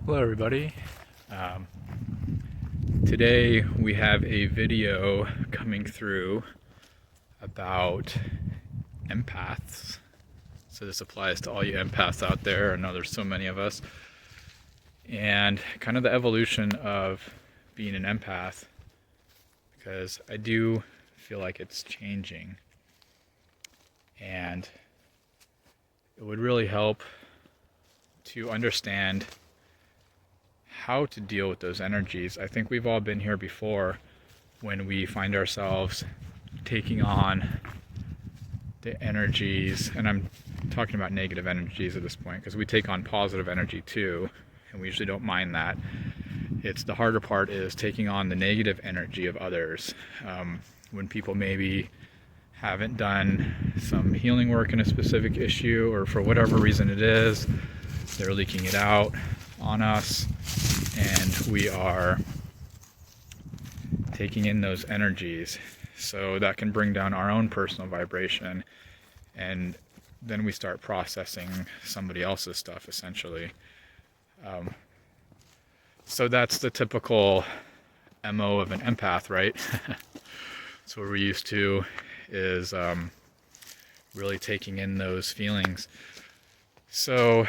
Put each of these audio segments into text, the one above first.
Hello everybody. Um, Today we have a video coming through about empaths. So this applies to all you empaths out there. I know there's so many of us. And kind of the evolution of being an empath, because I do feel like it's changing. And it would really help to understand how to deal with those energies. I think we've all been here before when we find ourselves taking on the energies, and I'm talking about negative energies at this point because we take on positive energy too, and we usually don't mind that. It's the harder part is taking on the negative energy of others. When people maybe haven't done some healing work in a specific issue, or for whatever reason it is, they're leaking it out on us, and we are taking in those energies. So that can bring down our own personal vibration, and then we start processing somebody else's stuff essentially. So that's the typical MO of an empath, right? So what we're used to is really taking in those feelings. So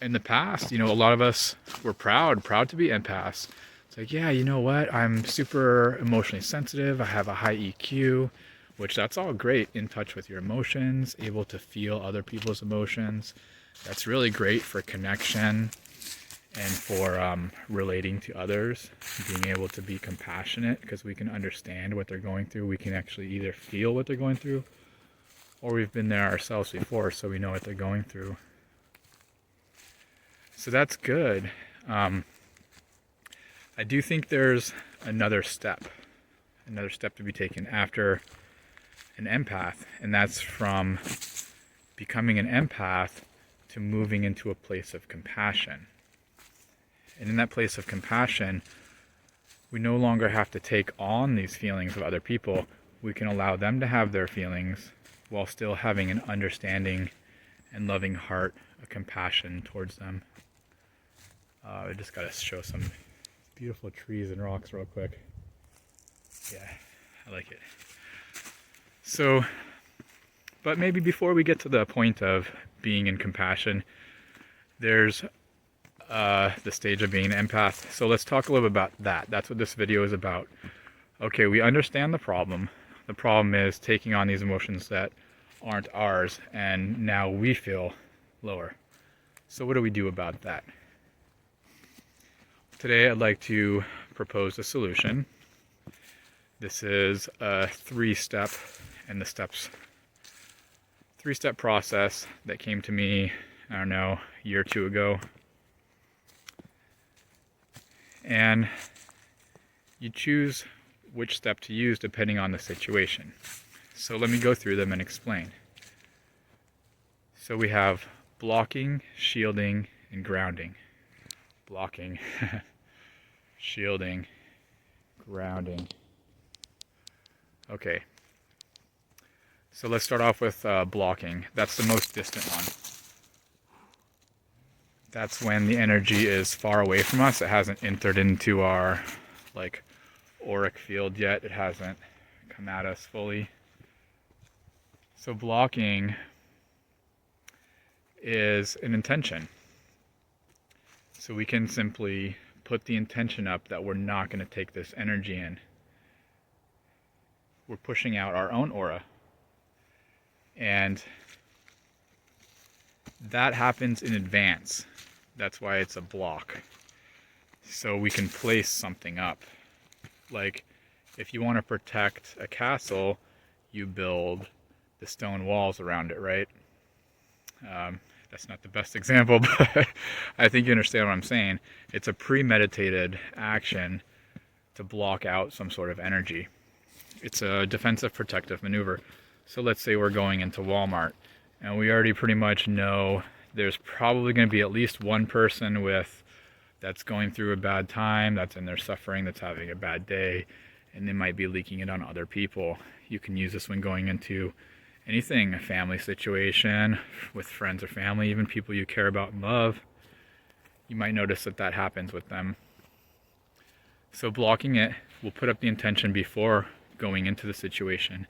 in the past, a lot of us were proud to be empaths. It's like, yeah, you know what? I'm super emotionally sensitive. I have a high EQ, which that's all great, in touch with your emotions, able to feel other people's emotions. That's really great for connection and for relating to others, being able to be compassionate because we can understand what they're going through. We can actually either feel what they're going through, or we've been there ourselves before, so we know what they're going through. So that's good. I do think there's another step to be taken after an empath, and that's from becoming an empath to moving into a place of compassion. And in that place of compassion, we no longer have to take on these feelings of other people. We can allow them to have their feelings while still having an understanding and loving heart, a compassion towards them. I just got to show some beautiful trees and rocks real quick. Yeah, I like it. So, but maybe before we get to the point of being in compassion, there's the stage of being an empath. So let's talk a little bit about that. That's what this video is about. Okay, we understand the problem. The problem is taking on these emotions that aren't ours, and now we feel lower. So what do we do about that? Today I'd like to propose a solution. This is a three-step process that came to me, I don't know, a year or two ago. And you choose which step to use depending on the situation. So let me go through them and explain. So we have blocking, shielding, and grounding. Blocking, shielding, grounding. Okay, so let's start off with blocking. That's the most distant one. That's when the energy is far away from us. It hasn't entered into our auric field yet. It hasn't come at us fully. So blocking is an intention. So we can simply put the intention up that we're not going to take this energy in. We're pushing out our own aura. And that happens in advance. That's why it's a block. So we can place something up. Like if you want to protect a castle, you build the stone walls around it, right? That's not the best example, but I think you understand what I'm saying. It's a premeditated action to block out some sort of energy. It's a defensive protective maneuver. So let's say we're going into Walmart, and we already pretty much know there's probably going to be at least one person that's going through a bad time, that's in their suffering, that's having a bad day, and they might be leaking it on other people. You can use this when going into anything, a family situation with friends or family, even people you care about and love. you might notice that that happens with them. So blocking it, we'll put up the intention before going into the situation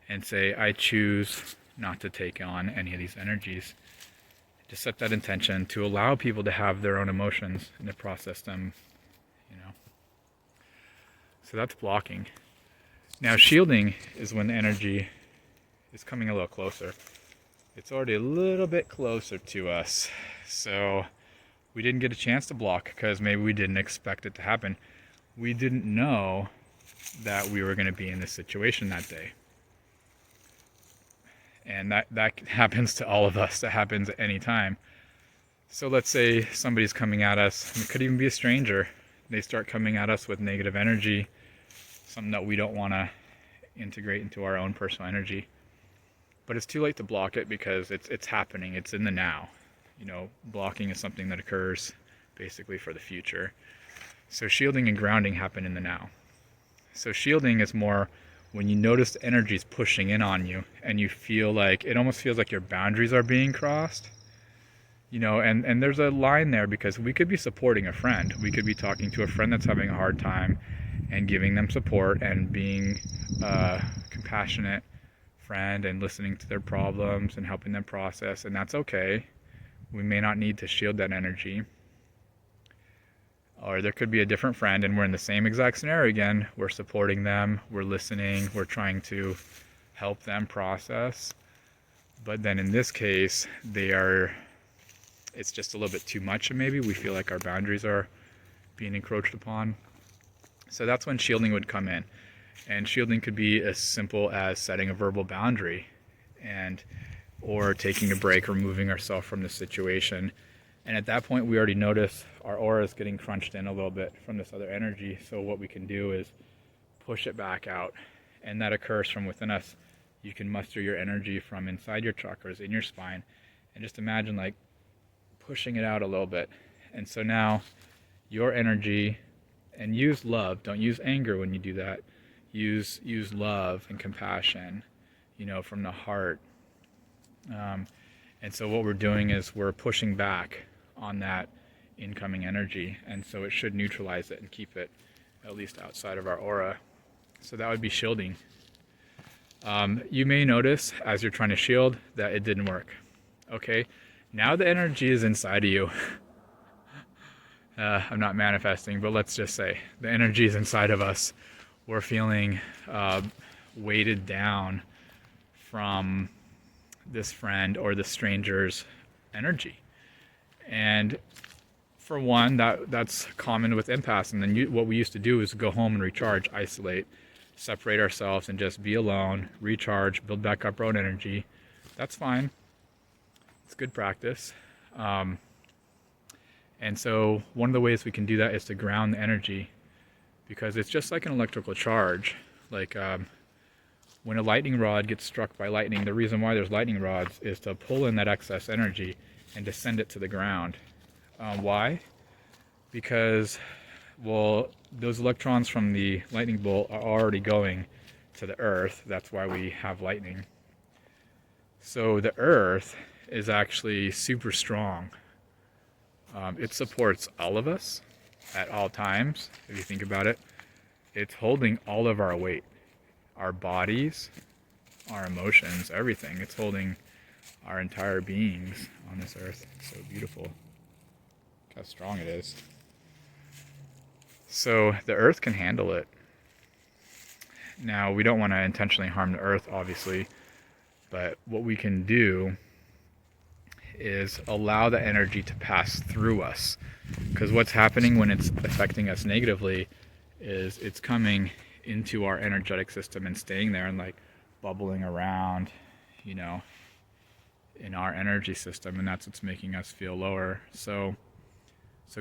and say, I choose not to take on any of these energies. Just set that intention to allow people to have their own emotions and to process them, you know. So that's blocking. Now shielding is when the energy is coming a little closer. It's already a little bit closer to us. So we didn't get a chance to block because maybe we didn't expect it to happen. We didn't know that we were going to be in this situation that day. And that happens to all of us. That happens at any time. So let's say somebody's coming at us, and it could even be a stranger. They start coming at us with negative energy, something that we don't want to integrate into our own personal energy. But it's too late to block it because it's happening. It's in the now. You know, blocking is something that occurs basically for the future. So shielding and grounding happen in the now. So shielding is more when you notice the energy is pushing in on you and you feel like, it almost feels like your boundaries are being crossed. You know, and there's a line there because we could be supporting a friend. We could be talking to a friend that's having a hard time and giving them support and being a compassionate friend and listening to their problems and helping them process, and that's okay. We may not need to shield that energy. Or there could be a different friend and we're in the same exact scenario again. We're supporting them, we're listening, we're trying to help them process. But then in this case, it's just a little bit too much, and maybe we feel like our boundaries are being encroached upon. So that's when shielding would come in. And shielding could be as simple as setting a verbal boundary or taking a break, removing ourselves from the situation. And at that point, we already notice our aura is getting crunched in a little bit from this other energy. So what we can do is push it back out. And that occurs from within us. You can muster your energy from inside your chakras, in your spine. And just imagine like pushing it out a little bit. And so now your energy, and use love. Don't use anger when you do that. Use love and compassion, you know, from the heart. And so what we're doing is we're pushing back on that incoming energy, and so it should neutralize it and keep it at least outside of our aura. So that would be shielding. You may notice as you're trying to shield that it didn't work. Okay, now the energy is inside of you. I'm not manifesting, but let's just say the energy is inside of us. We're feeling weighted down from this friend or the stranger's energy. And for one, that's common with empaths. And then what we used to do is go home and recharge, isolate, separate ourselves, and just be alone, recharge, build back up our own energy. That's fine. It's good practice. And so one of the ways we can do that is to ground the energy, because it's just like an electrical charge. Like when a lightning rod gets struck by lightning, the reason why there's lightning rods is to pull in that excess energy and to send it to the ground. Why? Because, well, those electrons from the lightning bolt are already going to the earth. That's why we have lightning. So the earth is actually super strong. It supports all of us at all times. If you think about it, it's holding all of our weight, our bodies, our emotions, everything. It's holding our entire beings on this earth. It's so beautiful. Look how strong it is. So the earth can handle it. Now, we don't want to intentionally harm the earth, obviously, but what we can do is allow the energy to pass through us. Because what's happening when it's affecting us negatively is it's coming into our energetic system and staying there and like bubbling around, you know, in our energy system, and that's what's making us feel lower. So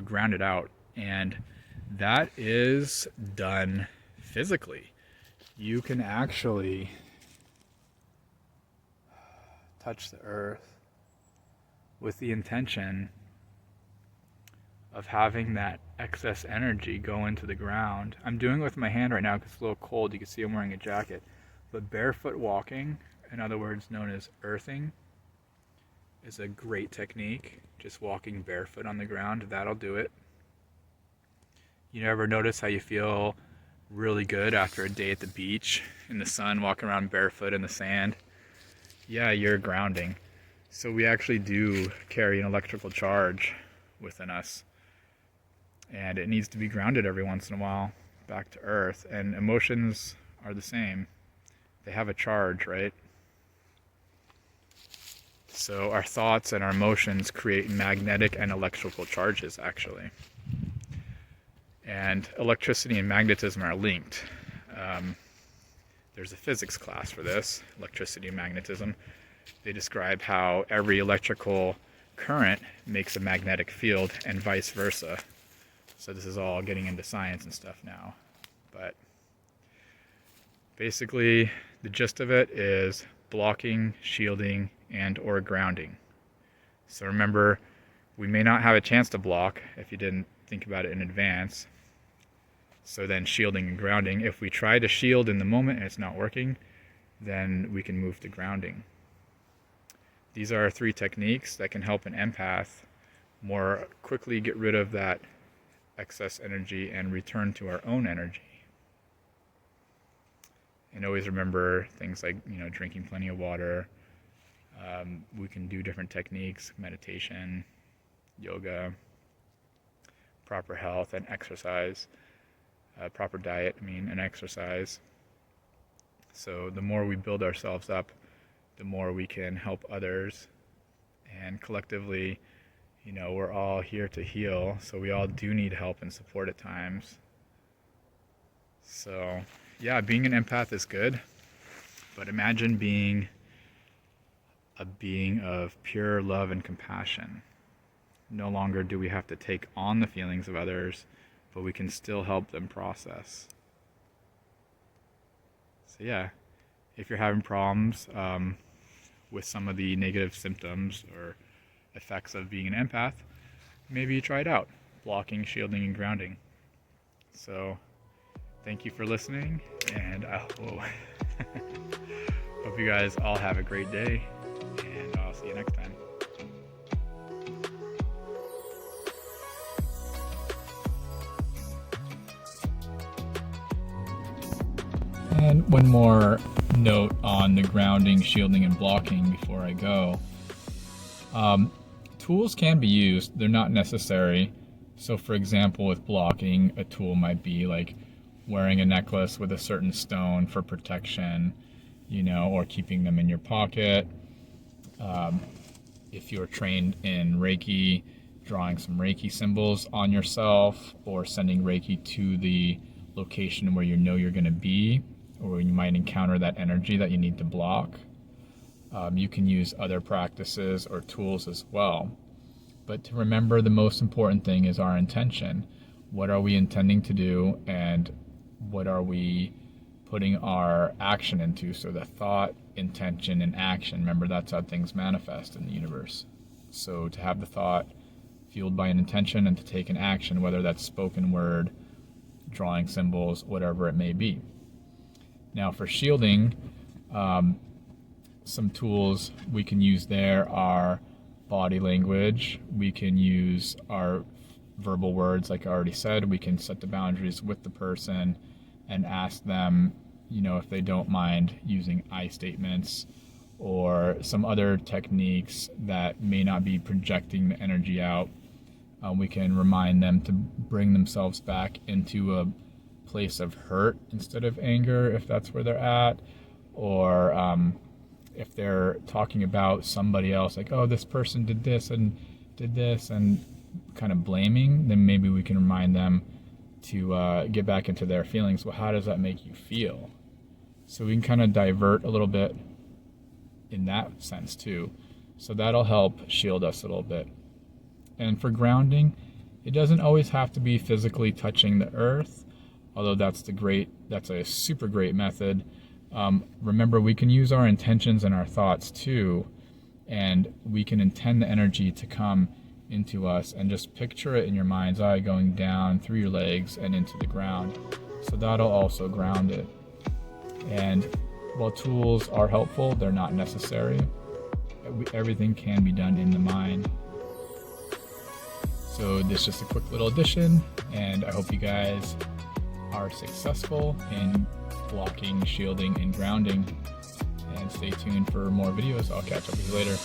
ground it out. And that is done physically. You can actually touch the earth with the intention of having that excess energy go into the ground. I'm doing it with my hand right now because it's a little cold. You can see I'm wearing a jacket. But barefoot walking, in other words known as earthing, is a great technique. Just walking barefoot on the ground, that'll do it. You ever notice how you feel really good after a day at the beach in the sun, walking around barefoot in the sand? Yeah, you're grounding. So we actually do carry an electrical charge within us, and it needs to be grounded every once in a while back to earth. And emotions are the same. They have a charge, right? So our thoughts and our emotions create magnetic and electrical charges, actually. And electricity and magnetism are linked. There's a physics class for this, electricity and magnetism. They describe how every electrical current makes a magnetic field and vice versa. So this is all getting into science and stuff now. But basically, the gist of it is blocking, shielding, and or grounding. So remember, we may not have a chance to block if you didn't think about it in advance. So then shielding and grounding. If we try to shield in the moment and it's not working, then we can move to grounding. These are 3 techniques that can help an empath more quickly get rid of that excess energy and return to our own energy. And always remember things like, drinking plenty of water. We can do different techniques, meditation, yoga, proper health and exercise, proper diet, and exercise. So the more we build ourselves up, the more we can help others. And collectively, we're all here to heal, so we all do need help and support at times. So yeah, being an empath is good, but imagine being a being of pure love and compassion. No longer do we have to take on the feelings of others, but we can still help them process. So yeah, if you're having problems with some of the negative symptoms or effects of being an empath, maybe you try it out, blocking, shielding, and grounding. So thank you for listening, and I hope you guys all have a great day, and I'll see you next time. And one more note on the grounding, shielding, and blocking before I go. Tools can be used, they're not necessary. So for example, with blocking, a tool might be like wearing a necklace with a certain stone for protection, or keeping them in your pocket. If you're trained in Reiki, drawing some Reiki symbols on yourself, or sending Reiki to the location where you're going to be, or when you might encounter that energy that you need to block. You can use other practices or tools as well. But to remember, the most important thing is our intention. What are we intending to do, and what are we putting our action into? So the thought, intention, and action, remember, that's how things manifest in the universe. So to have the thought fueled by an intention and to take an action, whether that's spoken word, drawing symbols, whatever it may be. Now for shielding, some tools we can use there are body language. We can use our verbal words, like I already said. We can set the boundaries with the person and ask them, if they don't mind using I statements or some other techniques that may not be projecting the energy out. We can remind them to bring themselves back into a place of hurt instead of anger, if that's where they're at, or if they're talking about somebody else, like, oh, this person did this and kind of blaming, then maybe we can remind them to get back into their feelings. Well, how does that make you feel? So we can kind of divert a little bit in that sense too. So that'll help shield us a little bit. And for grounding, it doesn't always have to be physically touching the earth, although that's a super great method. Remember, we can use our intentions and our thoughts too, and we can intend the energy to come into us, and just picture it in your mind's eye going down through your legs and into the ground. So that'll also ground it. And while tools are helpful, they're not necessary. everything can be done in the mind. So this is just a quick little addition, and I hope you guys are successful in blocking, shielding, and grounding. And stay tuned for more videos. I'll catch up with you later.